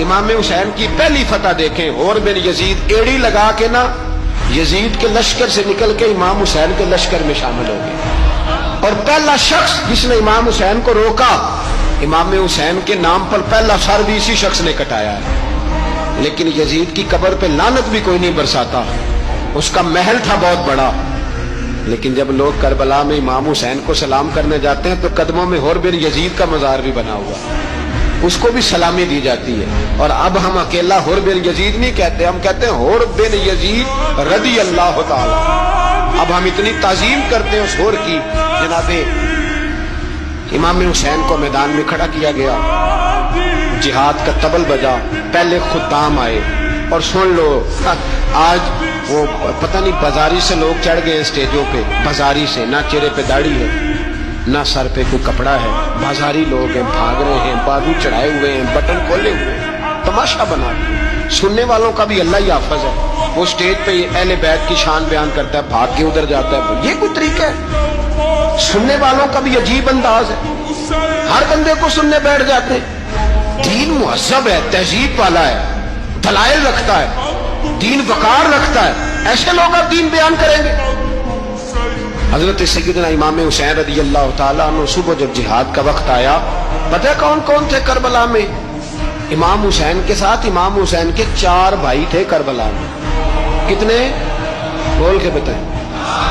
امام حسین کی پہلی فتح دیکھیں، اور بن یزید ایڑی لگا کے نا یزید کے لشکر سے نکل کے امام حسین کے لشکر میں شامل ہو گئے، اور پہلا شخص جس نے امام حسین کو روکا، امام حسین کے نام پر پہلا سر بھی اسی شخص نے کٹایا ہے۔ لیکن یزید کی قبر پہ لعنت بھی کوئی نہیں برساتا، اس کا محل تھا بہت بڑا، لیکن جب لوگ کربلا میں امام حسین کو سلام کرنے جاتے ہیں تو قدموں میں حور بن یزید کا مزار بھی بنا ہوا، اس کو بھی سلامی دی جاتی ہے۔ اور اب ہم اکیلا حور بن یزید نہیں کہتے، ہم کہتے ہیں حور بن یزید رضی اللہ تعالی۔ اب ہم اتنی تعظیم کرتے ہیں اس حور کی۔ جناب امام حسین کو میدان میں کھڑا کیا گیا، جہاد کا طبل بجا، پہلے خدام آئے، اور سن لو آج وہ پتہ نہیں بازاری سے لوگ چڑھ گئے اسٹیجوں پہ، بازاری سے، نہ چہرے پہ داڑھی ہے نہ سر پہ کوئی کپڑا ہے، بازاری لوگ ہیں، بھاگ رہے ہیں، بازو چڑھائے ہوئے ہیں، بٹن کھولے ہوئے ہیں، تماشا بنا کے۔ سننے والوں کا بھی اللہ ہی حافظ ہے، وہ اسٹیج پہ اہل بیت کی شان بیان کرتا ہے، بھاگ کے ادھر جاتا ہے، یہ کوئی طریقہ ہے؟ سننے والوں کا بھی عجیب انداز ہے، ہر بندے کو سننے بیٹھ جاتے ہیں۔ دین مہذب ہے، تہذیب والا ہے، دلائل رکھتا ہے، دین وقار رکھتا ہے، ایسے لوگ اب دین بیان کریں گے؟ حضرت سیدنا امام حسین رضی اللہ تعالیٰ عنہ صبح جب جہاد کا وقت آیا، پتہ کون کون تھے کربلا میں؟ امام حسین کے ساتھ امام حسین کے 4 بھائی تھے کربلا میں۔ کتنے؟ بول کے بتائیں۔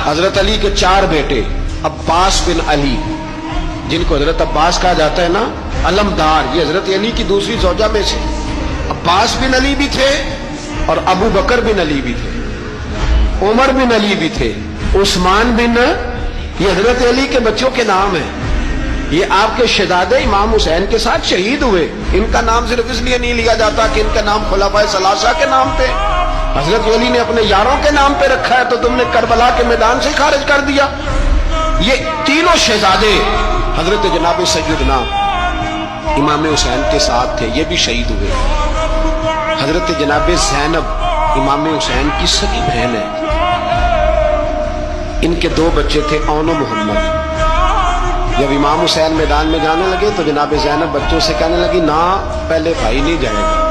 حضرت علی کے 4 بیٹے، عباس بن علی، جن کو حضرت عباس کہا جاتا ہے نا، علمدار، یہ حضرت علی کی دوسری زوجہ میں سے عباس بن علی بھی تھے، اور ابو بکر بن علی بھی تھے، عمر بن علی بھی تھے، عثمان بن، یہ حضرت علی کے بچوں کے نام ہیں۔ یہ آپ کے شہزادے امام حسین کے ساتھ شہید ہوئے، ان کا نام صرف اس لیے نہیں لیا جاتا کہ ان کا نام خلفائے ثلاثہ کے نام پہ، حضرت علی نے اپنے یاروں کے نام پہ رکھا ہے، تو تم نے کربلا کے میدان سے خارج کر دیا۔ یہ تینوں شہزادے حضرت جناب سیدنا امام حسین کے ساتھ تھے، یہ بھی شہید ہوئے۔ حضرت جناب زینب امام حسین کی سگی بہن ہے، ان کے 2 بچے تھے، اون و محمد۔ جب امام حسین میدان میں جانے لگے تو جناب زینب بچوں سے کہنے لگی، نہ پہلے بھائی نہیں جائے گا،